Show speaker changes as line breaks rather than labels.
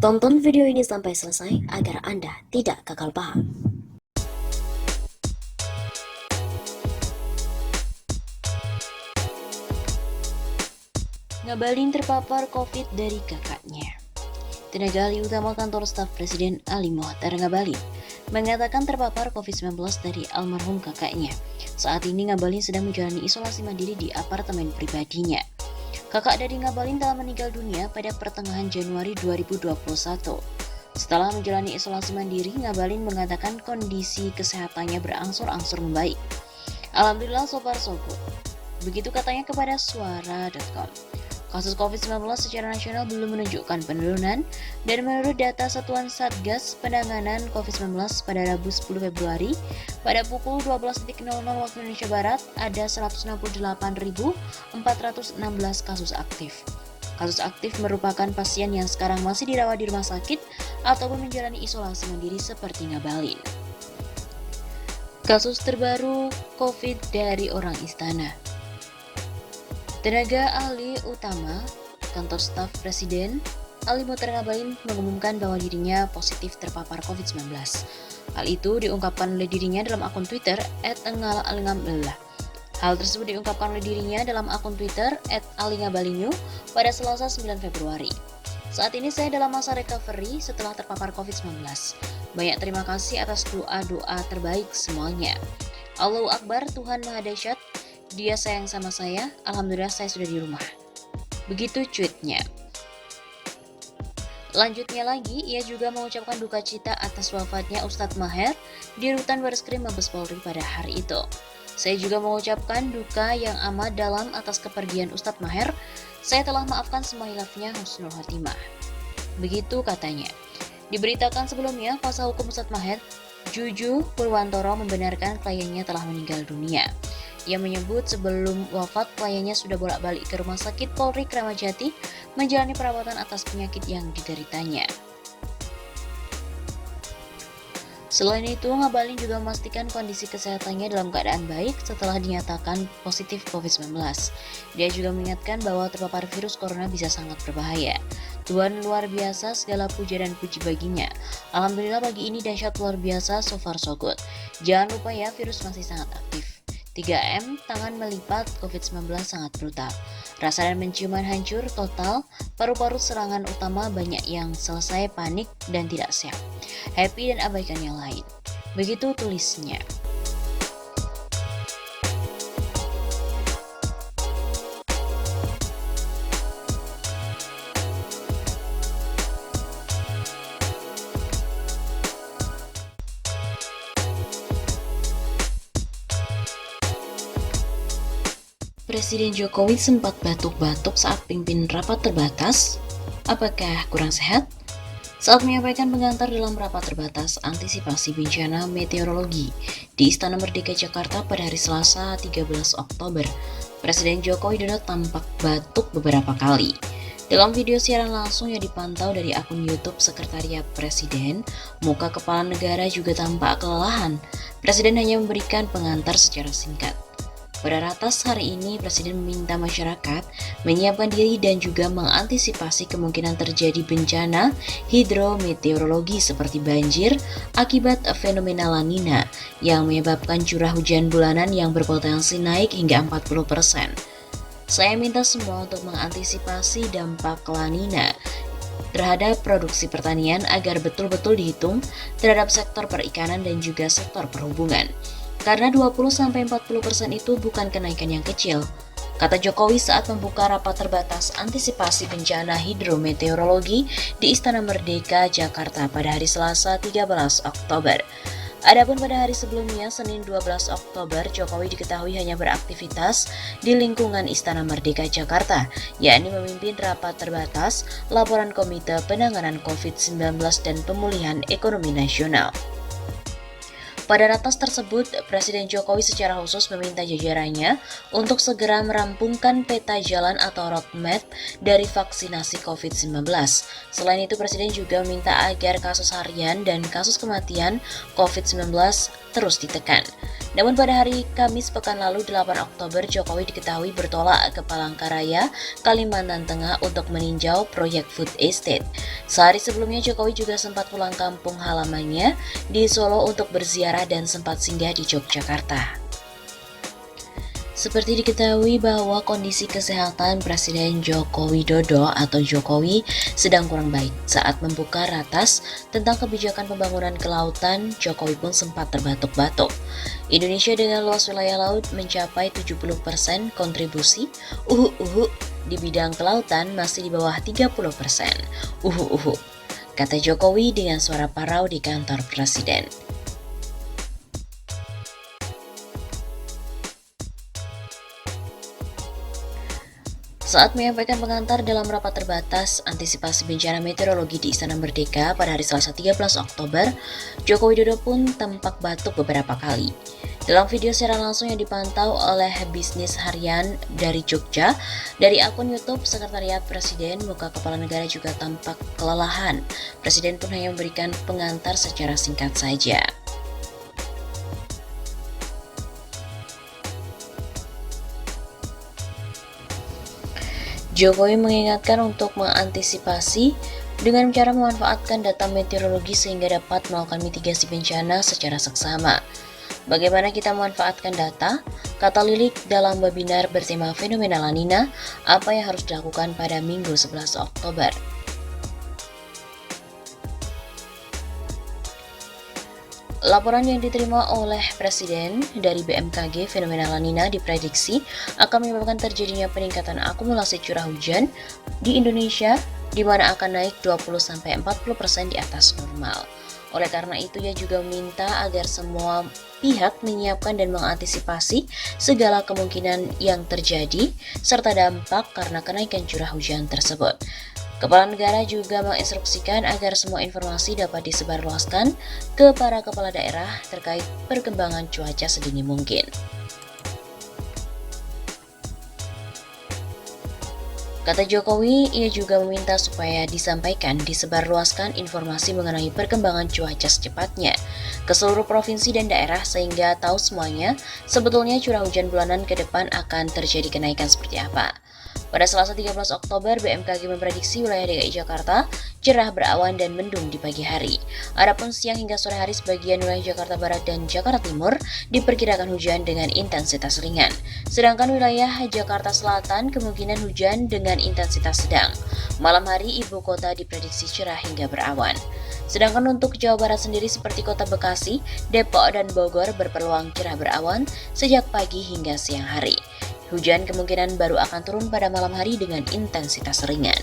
Tonton video ini sampai selesai agar Anda tidak gagal paham. Ngabalin terpapar COVID dari kakaknya. Tenaga ahli utama kantor staf Presiden Ali Mokhtar Ngabalin mengatakan terpapar COVID-19 dari almarhum kakaknya. Saat ini Ngabalin sedang menjalani isolasi mandiri di apartemen pribadinya. Kakak dari Ngabalin telah meninggal dunia pada pertengahan Januari 2021. Setelah menjalani isolasi mandiri, Ngabalin mengatakan kondisi kesehatannya berangsur-angsur membaik. Alhamdulillah so far so good. Begitu katanya kepada suara.com. Kasus COVID-19 secara nasional belum menunjukkan penurunan dan menurut data Satuan Satgas Penanganan COVID-19 pada Rabu 10 Februari pada pukul 12.00 waktu Indonesia Barat ada 168.416 kasus aktif. Kasus aktif merupakan pasien yang sekarang masih dirawat di rumah sakit ataupun menjalani isolasi mandiri seperti Ngabalin. Kasus terbaru COVID dari orang istana. Tenaga ahli utama kantor staf Presiden Ali Mokhtar Ngabalin mengumumkan bahwa dirinya positif terpapar COVID-19. Hal itu diungkapkan oleh dirinya dalam akun Twitter @engal_alingambelah. Hal tersebut diungkapkan oleh dirinya dalam akun Twitter @alingabalinyu pada Selasa 9 Februari. Saat ini saya dalam masa recovery setelah terpapar COVID-19. Banyak terima kasih atas doa-doa terbaik semuanya. Allahu Akbar, Tuhan Maha Dahsyat. Dia sayang sama saya, alhamdulillah saya sudah di rumah. Begitu tweetnya. Lanjutnya lagi, ia juga mengucapkan duka cita atas wafatnya Ustadz Maher di Rutan Bareskrim Mabes Polri pada hari itu. Saya juga mengucapkan duka yang amat dalam atas kepergian Ustadz Maher. Saya telah maafkan semua hilafnya, husnul khotimah. Begitu katanya. Diberitakan sebelumnya, kuasa hukum Ustadz Maher, Juju Purwantoro, membenarkan kliennya telah meninggal dunia. Ia menyebut sebelum wafat kliennya sudah bolak-balik ke Rumah Sakit Polri Kramat Jati menjalani perawatan atas penyakit yang dideritanya. Selain itu, Ngabalin juga memastikan kondisi kesehatannya dalam keadaan baik setelah dinyatakan positif COVID-19. Dia juga mengingatkan bahwa terpapar virus corona bisa sangat berbahaya. Tuhan luar biasa, segala puja dan puji baginya. Alhamdulillah pagi ini dahsyat luar biasa, so far so good. Jangan lupa ya, virus masih sangat aktif. 3M, tangan melipat, COVID-19 sangat brutal. Rasa dan penciuman hancur total, paru-paru serangan utama banyak yang selesai panik dan tidak siap. Happy dan abaikan yang lain. Begitu tulisnya. Presiden Jokowi sempat batuk-batuk saat pimpin rapat terbatas. Apakah kurang sehat? Saat menyampaikan pengantar dalam rapat terbatas antisipasi bencana meteorologi di Istana Merdeka Jakarta pada hari Selasa 13 Oktober, Presiden Joko Widodo tampak batuk beberapa kali. Dalam video siaran langsung yang dipantau dari akun YouTube Sekretariat Presiden, muka kepala negara juga tampak kelelahan. Presiden hanya memberikan pengantar secara singkat. Pada ratas hari ini, Presiden meminta masyarakat menyiapkan diri dan juga mengantisipasi kemungkinan terjadi bencana hidrometeorologi seperti banjir akibat fenomena La Nina yang menyebabkan curah hujan bulanan yang berpotensi naik hingga 40%. Saya minta semua untuk mengantisipasi dampak La Nina terhadap produksi pertanian agar betul-betul dihitung terhadap sektor perikanan dan juga sektor perhubungan. Karena 20-40% itu bukan kenaikan yang kecil, kata Jokowi saat membuka rapat terbatas antisipasi bencana hidrometeorologi di Istana Merdeka, Jakarta pada hari Selasa 13 Oktober. Adapun pada hari sebelumnya, Senin 12 Oktober, Jokowi diketahui hanya beraktivitas di lingkungan Istana Merdeka, Jakarta, yakni memimpin rapat terbatas laporan Komite Penanganan COVID-19 dan Pemulihan Ekonomi Nasional. Pada ratas tersebut, Presiden Jokowi secara khusus meminta jajarannya untuk segera merampungkan peta jalan atau roadmap dari vaksinasi COVID-19. Selain itu, Presiden juga meminta agar kasus harian dan kasus kematian COVID-19 terus ditekan. Namun pada hari Kamis pekan lalu 8 Oktober, Jokowi diketahui bertolak ke Palangkaraya, Kalimantan Tengah untuk meninjau proyek food estate. Sehari sebelumnya Jokowi juga sempat pulang kampung halamannya di Solo untuk berziarah dan sempat singgah di Yogyakarta. Seperti diketahui bahwa kondisi kesehatan Presiden Joko Widodo atau Jokowi sedang kurang baik. Saat membuka ratas tentang kebijakan pembangunan kelautan, Jokowi pun sempat terbatuk-batuk. Indonesia dengan luas wilayah laut mencapai 70% kontribusi di bidang kelautan masih di bawah 30%. Kata Jokowi dengan suara parau di kantor Presiden. Saat menyampaikan pengantar dalam rapat terbatas antisipasi bencana meteorologi di Istana Merdeka pada hari Selasa 13 Oktober, Joko Widodo pun tampak batuk beberapa kali. Dalam video secara langsung yang dipantau oleh Bisnis Harian dari Jogja, dari akun YouTube Sekretariat Presiden, muka kepala negara juga tampak kelelahan. Presiden pun hanya memberikan pengantar secara singkat saja. Jokowi mengingatkan untuk mengantisipasi dengan cara memanfaatkan data meteorologi sehingga dapat melakukan mitigasi bencana secara seksama. Bagaimana kita memanfaatkan data? Kata Lilik dalam webinar bertema Fenomena La Nina, apa yang harus dilakukan pada Minggu 11 Oktober. Laporan yang diterima oleh Presiden dari BMKG fenomena La Nina diprediksi akan menyebabkan terjadinya peningkatan akumulasi curah hujan di Indonesia di mana akan naik 20-40% di atas normal. Oleh karena itu, ia juga meminta agar semua pihak menyiapkan dan mengantisipasi segala kemungkinan yang terjadi serta dampak karena kenaikan curah hujan tersebut. Kepala negara juga menginstruksikan agar semua informasi dapat disebarluaskan ke para kepala daerah terkait perkembangan cuaca sedini mungkin. Kata Jokowi, ia juga meminta supaya disebarluaskan informasi mengenai perkembangan cuaca secepatnya ke seluruh provinsi dan daerah sehingga tahu semuanya sebetulnya curah hujan bulanan ke depan akan terjadi kenaikan seperti apa. Pada Selasa 13 Oktober, BMKG memprediksi wilayah DKI Jakarta cerah berawan dan mendung di pagi hari. Adapun siang hingga sore hari sebagian wilayah Jakarta Barat dan Jakarta Timur diperkirakan hujan dengan intensitas ringan. Sedangkan wilayah Jakarta Selatan kemungkinan hujan dengan intensitas sedang. Malam hari ibu kota diprediksi cerah hingga berawan. Sedangkan untuk Jawa Barat sendiri seperti Kota Bekasi, Depok, dan Bogor berpeluang cerah berawan sejak pagi hingga siang hari. Hujan kemungkinan baru akan turun pada malam hari dengan intensitas ringan.